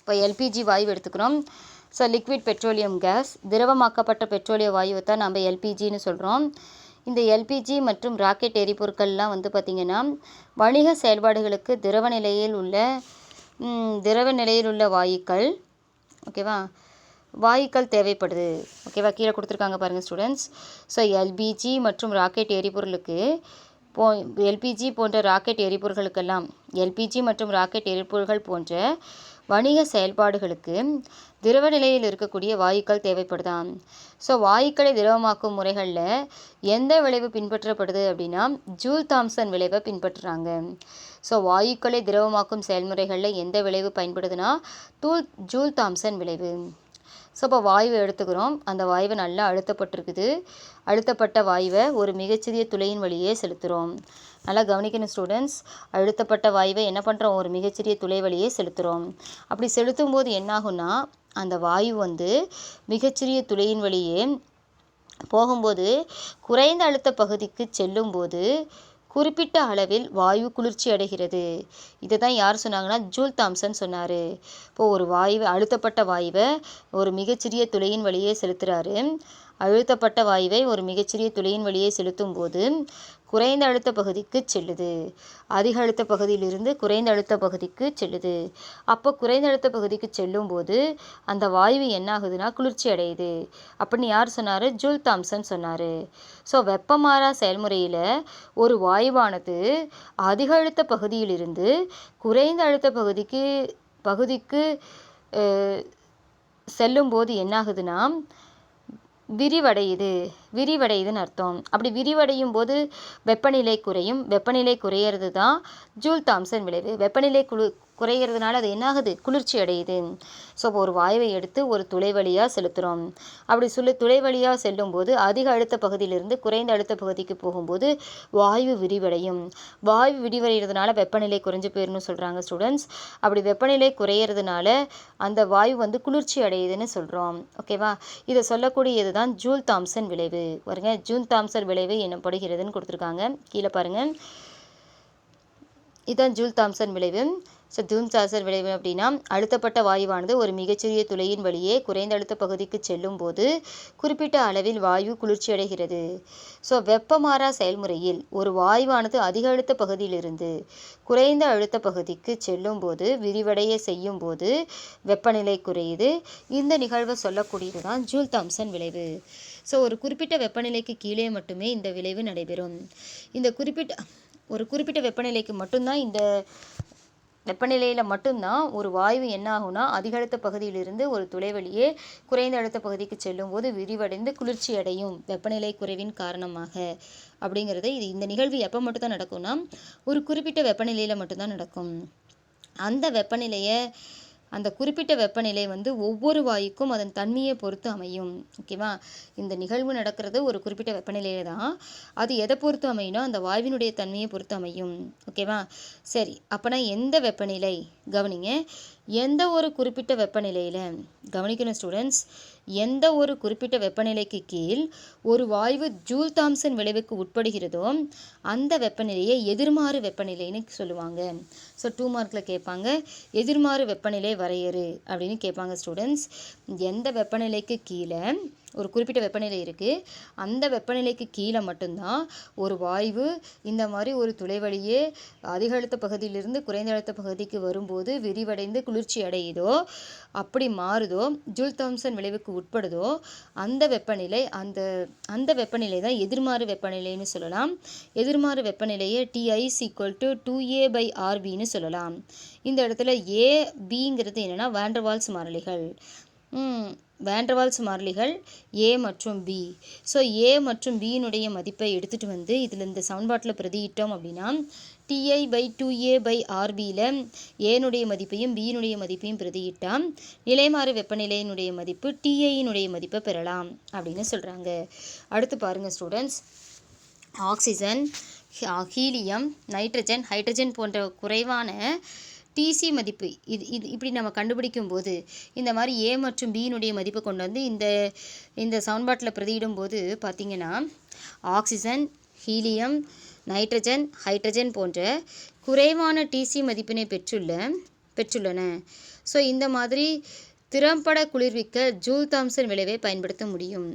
இப்போ எல்பிஜி வாயு எடுத்துக்கிறோம். So liquid petroleum gas, திரவமாக்கப்பட்ட பெட்ரோலிய வாயுவை தான் நம்ம எல்பிஜின்னு சொல்கிறோம். இந்த எல்பிஜி மற்றும் ராக்கெட் எரிபொருட்கள்லாம் வந்து பார்த்திங்கன்னா வணிக செயல்பாடுகளுக்கு திரவ நிலையில் உள்ள வாயுக்கள், ஓகேவா, வாயுக்கள் தேவைப்படுது. ஓகேவா, கீழே கொடுத்துருக்காங்க பாருங்கள் ஸ்டூடெண்ட்ஸ். ஸோ எல்பிஜி மற்றும் ராக்கெட் எரிபொருளுக்கு எல்பிஜி போன்ற ராக்கெட் எரிபொருட்களுக்கெல்லாம் எல்பிஜி மற்றும் ராக்கெட் எரிபொருள்கள் போன்ற வணிக செயல்பாடுகளுக்கு திரவ நிலையில் இருக்கக்கூடிய வாயுக்கள் தேவைப்படுதாம். ஸோ வாயுக்களை திரவமாக்கும் முறைகளில் எந்த விளைவு பின்பற்றப்படுது அப்படின்னா ஜூல் தாம்சன் விளைவை பின்பற்றுறாங்க. ஸோ வாயுக்களை திரவமாக்கும் செயல்முறைகளில் எந்த விளைவு பயன்படுதுன்னா ஜூல் தாம்சன் விளைவு. ஸோ இப்போ வாயுவை எடுத்துக்கிறோம். அந்த வாயுவை நல்லா அழுத்தப்பட்டிருக்குது. அழுத்தப்பட்ட வாயுவை ஒரு மிகச்சிறிய துளையின் வழியே செலுத்துகிறோம். நல்லா கவனிக்கணும் ஸ்டூடெண்ட்ஸ். அழுத்தப்பட்ட வாயுவை என்ன பண்ணுறோம், ஒரு மிகச்சிறிய துளை வழியே செலுத்துகிறோம். அப்படி செலுத்தும் போது என்னாகும்னா அந்த வாயு வந்து மிகச்சிறிய துளையின் வழியே போகும்போது குறைந்த அழுத்த பகுதிக்கு செல்லும்போது குறிப்பிட்ட அளவில் வாயு குளிர்ச்சி அடைகிறது. இதை தான் யார் சொன்னாங்கன்னா ஜூல் தாம்சன் சொன்னார். இப்போது ஒரு வாயுவை அழுத்தப்பட்ட வாயுவை ஒரு மிகச்சிறிய துளையின் வழியே செலுத்துகிறாரு. அழுத்தப்பட்ட வாயுவை ஒரு மிகச்சிறிய துளையின் வழியே செலுத்தும் போது குறைந்த அழுத்த பகுதிக்கு செல்லுது. அதிக அழுத்த பகுதியிலிருந்து குறைந்த அழுத்த பகுதிக்கு செல்லுது. அப்போ குறைந்த அழுத்த பகுதிக்கு செல்லும் போது அந்த வாயு என்ன ஆகுதுன்னா குளிர்ச்சி அடையுது அப்படின்னு யார் சொன்னார், ஜூல் தாம்சன் சொன்னார். ஸோ வெப்பமாறா செயல்முறையில் ஒரு வாயுவானது அதிக அழுத்த பகுதியிலிருந்து குறைந்த அழுத்த பகுதிக்கு செல்லும்போது என்னாகுதுன்னா விரிவடையுதுன்னு அர்த்தம். அப்படி விரிவடையும் போது வெப்பநிலை குறையும். வெப்பநிலை குறையிறது தான் ஜூல் தாம்சன் விளைவு. வெப்பநிலை குறைகிறதுனால அது என்னாகுது, குளிர்ச்சி அடையுது. ஸோ ஒரு வாயுவை எடுத்து ஒரு துளை வழியாக செலுத்துகிறோம். அப்படி துளை வழியாக செல்லும்போது அதிக அழுத்த பகுதியிலிருந்து குறைந்த அழுத்த பகுதிக்கு போகும்போது வாயு விரிவடையும். வாயு விரிவடைகிறதுனால வெப்பநிலை குறைஞ்சு போயிடும்னு சொல்கிறாங்க ஸ்டூடெண்ட்ஸ். அப்படி வெப்பநிலை குறையிறதுனால அந்த வாயு வந்து குளிர்ச்சி அடையுதுன்னு சொல்கிறோம். ஓகேவா, இதை சொல்லக்கூடியது தான் ஜூல் தாம்சன் விளைவு. பாருங்க, ஜூல் தாம்சன் விளைவு எனப்படுகிறதுன்னு கொடுத்துருக்காங்க. கீழே பாருங்கள், இதுதான் ஜூல் தாம்சன் விளைவு. ஸோ ஜூல் தாம்சன் விளைவு அப்படின்னா அழுத்தப்பட்ட வாயுவானது ஒரு மிகச்சிறிய துளையின் வழியே குறைந்த அழுத்த பகுதிக்கு செல்லும் போது குறிப்பிட்ட அளவில் வாயு குளிர்ச்சி அடைகிறது. ஸோ வெப்பமாறா செயல்முறையில் ஒரு வாயுவானது அதிக அழுத்த பகுதியிலிருந்து குறைந்த அழுத்த பகுதிக்கு செல்லும் போது விரிவடைய செய்யும் போது வெப்பநிலை குறையுது. இந்த நிகழ்வை சொல்லக்கூடியது தான் ஜூல் தாம்சன் விளைவு. ஸோ ஒரு குறிப்பிட்ட வெப்பநிலைக்கு கீழே மட்டுமே இந்த விளைவு நடைபெறும். ஒரு குறிப்பிட்ட வெப்பநிலைக்கு மட்டும்தான் வெப்பநிலையில் மட்டும்தான் ஒரு வாயு என்ன ஆகும்னா அதிக அழுத்த பகுதியிலிருந்து ஒரு துளை வழியே குறைந்த அழுத்த பகுதிக்கு செல்லும் போது விரிவடைந்து குளிர்ச்சி அடையும் வெப்பநிலை குறைவின் காரணமாக அப்படிங்கிறது. இந்த நிகழ்வு எப்போ மட்டும்தான் நடக்கும்னா ஒரு குறிப்பிட்ட வெப்பநிலையில் மட்டும்தான் நடக்கும். அந்த குறிப்பிட்ட வெப்பநிலை வந்து ஒவ்வொரு வாயுக்கும் அதன் தன்மையை பொறுத்து அமையும். ஓகேவா, இந்த நிகழ்வு நடக்கிறது ஒரு குறிப்பிட்ட வெப்பநிலையில தான். அது எதை பொறுத்து அமையும்னா அந்த வாயுவினுடைய தன்மையை பொறுத்து அமையும். ஓகேவா, சரி. அப்போனா எந்த வெப்பநிலை, கவனிங்க, எந்த ஒரு குறிப்பிட்ட வெப்பநிலையில் கவனிக்கணும் ஸ்டூடெண்ட்ஸ், எந்த ஒரு குறிப்பிட்ட வெப்பநிலைக்கு கீழ் ஒரு வாயு ஜூல் தாம்சன் விளைவுக்கு உட்படுகிறதோ அந்த வெப்பநிலையை எதிர்மாறு வெப்பநிலைன்னு சொல்லுவாங்க. ஸோ 2 மார்க்கில் கேட்பாங்க, எதிர்மாறு வெப்பநிலை வரையறு அப்படின்னு கேட்பாங்க ஸ்டூடெண்ட்ஸ். எந்த வெப்பநிலைக்கு கீழே ஒரு குறிப்பிட்ட வெப்பநிலை இருக்குது, அந்த வெப்பநிலைக்கு கீழே மட்டும்தான் ஒரு வாயு இந்த மாதிரி ஒரு துளை வழியே அதிக அழுத்த பகுதியிலிருந்து குறைந்த அழுத்த பகுதிக்கு வரும்போது விரிவடைந்து குளிர்ச்சி அடையுதோ, அப்படி மாறுதோ, ஜூல் தாம்சன் விளைவுக்கு உட்படுதோ அந்த வெப்பநிலை அந்த வெப்பநிலை தான் எதிர்மாறு வெப்பநிலைன்னு சொல்லலாம். எதிர்மாறு வெப்பநிலையை TI = 2A/RBன்னு சொல்லலாம். இந்த இடத்துல ABங்கிறது என்னென்னா வாண்டர்வால்ஸ் மாறிலிகள். வாண்டர்வால்ஸ் மாறிலிகள் A மற்றும் B. ஸோ A மற்றும் Bயினுடைய மதிப்பை எடுத்துகிட்டு வந்து இதில் இந்த சமன்பாட்டில் பிரதியிட்டோம் அப்படின்னா TI/2A/RBயில் ஏனுடைய மதிப்பையும் Bயினுடைய மதிப்பையும் பிரதியிட்டால் நிலைமாறு வெப்பநிலையினுடைய மதிப்பு TIயினுடைய மதிப்பை பெறலாம் அப்படின்னு சொல்கிறாங்க. அடுத்து பாருங்கள் students, oxygen, helium, nitrogen, hydrogen போன்ற குறைவான TC மதிப்பு இப்படி நம்ம கண்டுபிடிக்கும் போது இந்த மாதிரி A மற்றும் Bயினுடைய மதிப்பை கொண்டு வந்து இந்த சமன்பாட்டில் பிரதியிடும் போது பார்த்திங்கன்னா ஆக்சிஜன், ஹீலியம், நைட்ரஜன், ஹைட்ரஜன் போன்ற குறைவான TC மதிப்பினை பெற்றுள்ள பெற்றுள்ளன. ஸோ இந்த மாதிரி திறம்பட குளிர்விக்க ஜூல் தாம்சன் விளைவை பயன்படுத்த முடியும்.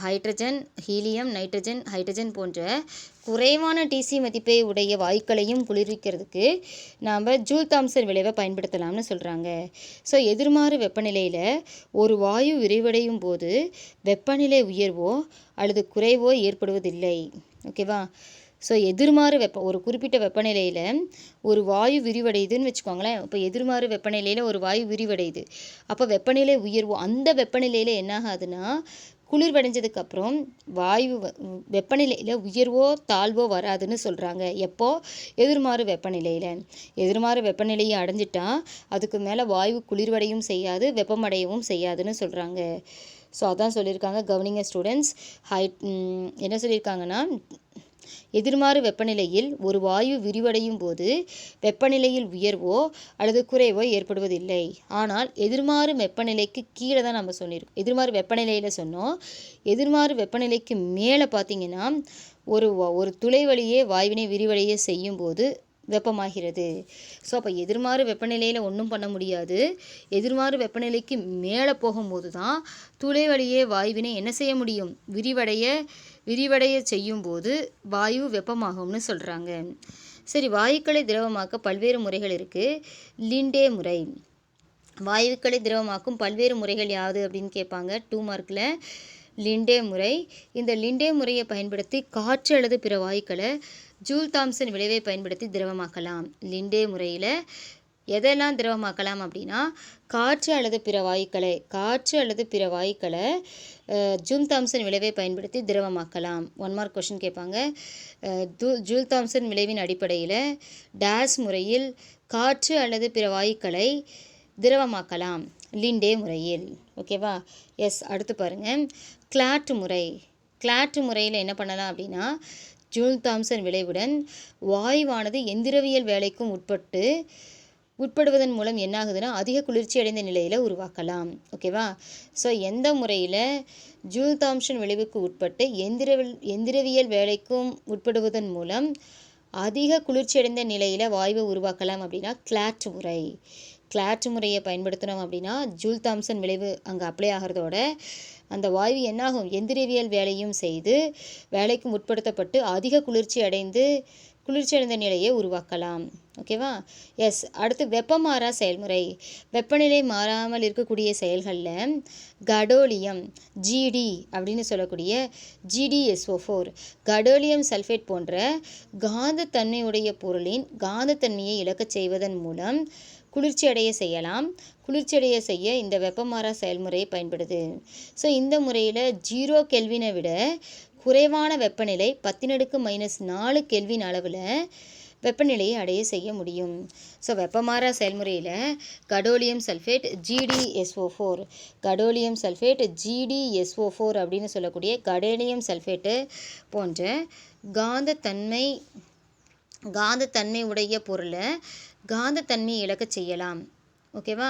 ஹைட்ரஜன், ஹீலியம், நைட்ரஜன், ஹைட்ரஜன் போன்ற குறைவான டிசி மதிப்பை உடைய வாயுக்களையும் குளிர்விக்கிறதுக்கு நாம் ஜூல் தாம்சன் விளைவை பயன்படுத்தலாம்னு சொல்கிறாங்க. ஸோ எதிர்மாறு வெப்பநிலையில் ஒரு வாயு விரிவடையும் போது வெப்பநிலை உயர்வோ அல்லது குறைவோ ஏற்படுவதில்லை. ஓகேவா? ஸோ எதிர்மாறு ஒரு குறிப்பிட்ட வெப்பநிலையில் ஒரு வாயு விரிவடையுதுன்னு வச்சுக்கோங்களேன். இப்போ எதிர்மாறு வெப்பநிலையில் ஒரு வாயு விரிவடையுது. அப்போ வெப்பநிலை உயர்வோ அந்த வெப்பநிலையில் என்ன ஆகாதுன்னா குளிர்வடைஞ்சதுக்கப்புறம் வாயு வெப்பநிலையில் உயர்வோ தாழ்வோ வராதுன்னு சொல்கிறாங்க. எப்போ? எதிர்மாறு வெப்பநிலையில். எதிர்மாறு நிலையை அடைஞ்சிட்டா அதுக்கு மேலே வாயு குளிர்வடையும் செய்யாது, வெப்பமடையவும் செய்யாதுன்னு சொல்கிறாங்க. ஸோ அதான் சொல்லியிருக்காங்க. கவனிங்க ஸ்டூடெண்ட்ஸ். என்ன சொல்லியிருக்காங்கன்னா, எதிர்மாறு வெப்பநிலையில் ஒரு வாயு விரிவடையும் போது வெப்பநிலையில் உயர்வோ அல்லது குறைவோ ஏற்படுவதில்லை. ஆனால் எதிர்மாறு வெப்பநிலைக்கு கீழே தான் நம்ம சொல்லியிருக்கோம். எதிர்மாறு வெப்பநிலையில் சொன்னோம். எதிர்மாறு வெப்பநிலைக்கு மேலே பார்த்தீங்கன்னா ஒரு துளை வழியே வாயுவினை விரிவடைய செய்யும் போது வெப்பமாகிறது. ஸோ அப்போ எதிர்மாறு வெப்பநிலையில் ஒன்றும் பண்ண முடியாது. எதிர்மாறு வெப்பநிலைக்கு மேலே போகும்போது தான் துளை வழியே வாயுவினை என்ன செய்ய முடியும்? விரிவடைய செய்யும்போது வாயு வெப்பமாகும்னு சொல்கிறாங்க. சரி, வாயுக்களை திரவமாக்க பல்வேறு முறைகள் இருக்குது. லிண்டே முறை. வாயுக்களை திரவமாக்கும் பல்வேறு முறைகள் யாது அப்படின்னு கேட்பாங்க 2 மார்க்கில். லிண்டே முறை. இந்த லிண்டே முறையை பயன்படுத்தி காற்று அல்லது பிற வாயுக்களை ஜூல் தாம்சன் விளைவை பயன்படுத்தி திரவமாக்கலாம். லிண்டே முறையில் எதெல்லாம் திரவமாக்கலாம் அப்படின்னா காற்று அல்லது பிற வாயுக்களை ஜூல் தாம்சன் விளைவை பயன்படுத்தி திரவமாக்கலாம். 1 மார்க் கொஷின் கேட்பாங்க. ஜூல் தாம்சன் விளைவின் அடிப்படையில் டேஸ் முறையில் காற்று அல்லது பிற வாயுக்களை திரவமாக்கலாம் லிண்டே முறையில். ஓகேவா? எஸ். அடுத்து பாருங்கள், கிளாட் முறை. கிளாட் முறையில் என்ன பண்ணலாம் அப்படின்னா ஜூல் தாம்சன் விளைவுடன் வாயுவானது எந்திரவியல் வேலைக்கும் உட்படுவதன் மூலம் என்ன ஆகுதுன்னா அதிக குளிர்ச்சி அடைந்த நிலையில் உருவாக்கலாம். ஓகேவா? ஸோ எந்த முறையில் ஜூல் தாம்சன் விளைவுக்கு உட்பட்டு எந்திரவியல் வேலைக்கும் உட்படுவதன் மூலம் அதிக குளிர்ச்சி அடைந்த நிலையில் வாயுவை உருவாக்கலாம் அப்படின்னா கிளாட் முறை. கிளாட் முறையை பயன்படுத்தினோம் அப்படின்னா ஜூல் தாம்சன் விளைவு அங்கே அப்ளை ஆகிறதோட அந்த வாயு என்னாகும்? எந்திரவியல் வேலையும் செய்து வேலைக்கும் உட்படுத்தப்பட்டு அதிக குளிர்ச்சி அடைந்த நிலையை உருவாக்கலாம். ஓகேவா? எஸ். அடுத்து வெப்பமாறா செயல்முறை. வெப்பநிலை மாறாமல் இருக்கக்கூடிய செயல்களில் கடோலியம் ஜிடி அப்படின்னு சொல்லக்கூடிய GdSO4 கடோலியம் சல்ஃபேட் போன்ற காந்தத்தன்மையுடைய பொருளின் காந்தத்தன்மையை இழக்கச் செய்வதன் மூலம் குளிர்ச்சி அடைய செய்ய இந்த வெப்பமாறா செயல்முறையை பயன்படுது. ஸோ இந்த முறையில் 0 கெல்வினை விட குறைவான வெப்பநிலை 10⁻⁴ கெல்வின் அளவில் வெப்பநிலையை அடைய செய்ய முடியும். ஸோ வெப்பமாறா செயல்முறையில் கடோலியம் சல்ஃபேட் GdSO4 அப்படின்னு சொல்லக்கூடிய கடோலியம் சல்ஃபேட்டு போன்ற காந்தத்தன்மை உடைய பொருளை காந்தத்தன்மையை இழக்கச் செய்யலாம். ஓகேவா?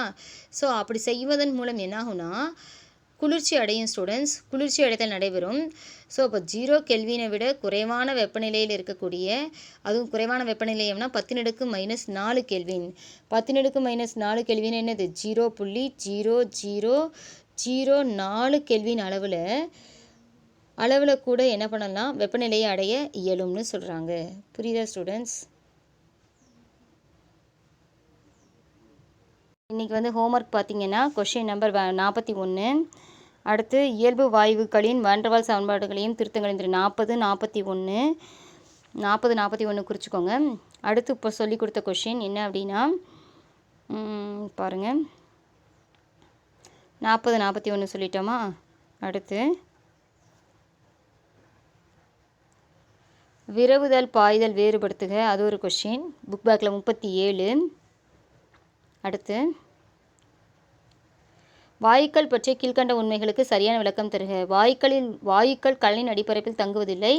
ஸோ அப்படி செய்வதன் மூலம் என்னாகும்னா குளிர்ச்சி அடையும் ஸ்டூடெண்ட்ஸ். குளிர்ச்சி அடைதல் நடைபெறும். ஸோ இப்போ 0 கெல்வினை விட குறைவான வெப்பநிலையில் இருக்கக்கூடிய, அதுவும் குறைவான வெப்பநிலையம்னா 10⁻⁴ கெல்வின். 10⁻⁴ கெல்வின் என்னது? 0.0004 கெல்வின் அளவில் கூட என்ன பண்ணலாம்? வெப்பநிலையை அடைய இயலும்னு சொல்கிறாங்க. புரியுதா ஸ்டூடெண்ட்ஸ்? இன்றைக்கி ஹோம்ஒர்க் பார்த்தீங்கன்னா கொஷின் நம்பர் 41. அடுத்து இயல்பு வாயுக்களின் வாண்டர்வால் சமன்பாடுகளையும் திருத்தங்களையும் 40-41 குறிச்சிக்கோங்க. அடுத்து இப்போ சொல்லி கொடுத்த கொஷின் என்ன அப்படின்னா பாருங்கள், 40-41 சொல்லிட்டோமா? அடுத்து விரவுதல் பாய்தல் வேறுபடுத்துக, அது ஒரு கொஷின். புக் பேக்கில் 37. அடுத்து வாயுக்கள் பற்றிய கீழ்கண்ட உண்மைகளுக்கு சரியான விளக்கம் தருக. வாயுக்கள் கடலின் அடிப்பரப்பில் தங்குவதில்லை.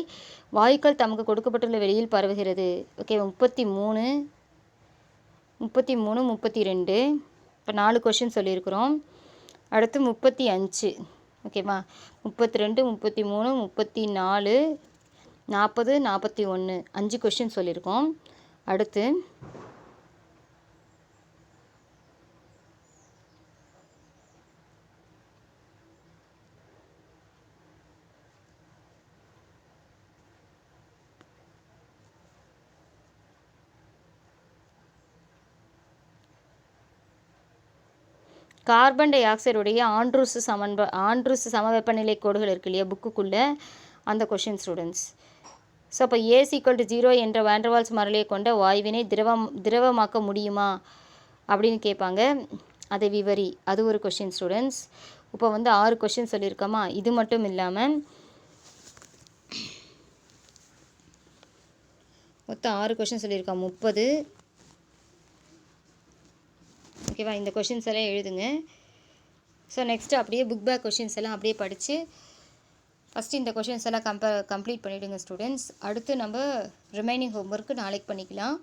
வாயுக்கள் தமக்கு கொடுக்கப்பட்டுள்ள வெளியில் பரவுகிறது. ஓகே, 33, 32. இப்போ 4 கொஷின் சொல்லியிருக்கிறோம். அடுத்து 35. ஓகேவா? 32, 33, 34, 40, 41 5 கொஷின் சொல்லியிருக்கோம். அடுத்து கார்பன் டை ஆக்சைடுடைய ஆண்ட்ரூஸ் சமவெப்பநிலை கோடுகள் இருக்கு இல்லையா புக்குக்குள்ளே, அந்த கொஷின் ஸ்டூடெண்ட்ஸ். ஸோ அப்போ ஏஸ் ஈக்குவல் டு 0 என்ற வாண்டர்வால்ஸ் மாறிலியை கொண்ட வாயுவினை திரவமாக்க முடியுமா அப்படின்னு கேட்பாங்க. அதை விவரி, அது ஒரு கொஷின் ஸ்டூடெண்ட்ஸ். இப்போ வந்து 6 கொஷின் சொல்லியிருக்கோமா. இது மட்டும் இல்லாமல் மொத்தம் 6 கொஷின் சொல்லியிருக்கோம், 30. ஓகேவா, இந்த கொஷின்ஸ் எல்லாம் எழுதுங்க. ஸோ நெக்ஸ்ட்டு அப்படியே புக் பேக் கொஷின்ஸ் எல்லாம் அப்படியே படித்து ஃபஸ்ட்டு இந்த கொஷின்ஸ் எல்லாம் கம்ப்ளீட் பண்ணிவிடுங்க ஸ்டூடெண்ட்ஸ். அடுத்து நம்ம ரிமைனிங் ஹோம்ஒர்க்கு நாளைக்கு பண்ணிக்கலாம்.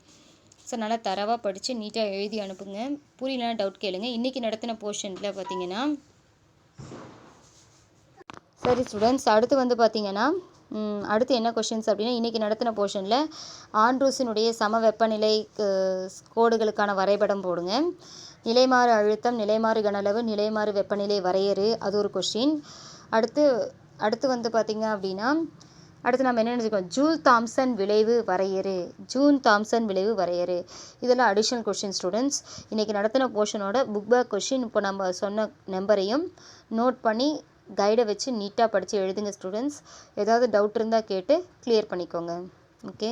ஸோ நல்லா தரவாக படித்து நீட்டாக எழுதி அனுப்புங்க. புரியலனா டவுட் கேளுங்க. இன்றைக்கி நடத்தின போர்ஷனில் பார்த்தீங்கன்னா சரி ஸ்டூடெண்ட்ஸ், அடுத்து வந்து பார்த்தீங்கன்னா அடுத்து என்ன கொஷின்ஸ் அப்படின்னா, இன்றைக்கி நடத்தின போர்ஷனில் ஆண்ட்ரூஸினுடைய சம வெப்பநிலை கோடுகளுக்கான வரைபடம் போடுங்க. நிலைமாறு அழுத்தம், நிலைமாறு கனளவு, நிலைமாறு வெப்பநிலை வரையறு, அது ஒரு கொஷின். அடுத்து வந்து பார்த்திங்க அப்படின்னா, அடுத்து நம்ம என்ன நினைச்சுக்கோம், ஜூல் தாம்சன் விளைவு வரையறு. இதெல்லாம் அடிஷ்னல் கொஷின் ஸ்டூடெண்ட்ஸ். இன்றைக்கி நடத்தின போர்ஷனோட புக் பேக் கொஷின் இப்போ நம்ம சொன்ன நம்பரையும் நோட் பண்ணி கைடை வச்சு நீட்டாக படித்து எழுதுங்க ஸ்டூடெண்ட்ஸ். ஏதாவது டவுட் இருந்தால் கேட்டு கிளியர் பண்ணிக்கோங்க. ஓகே.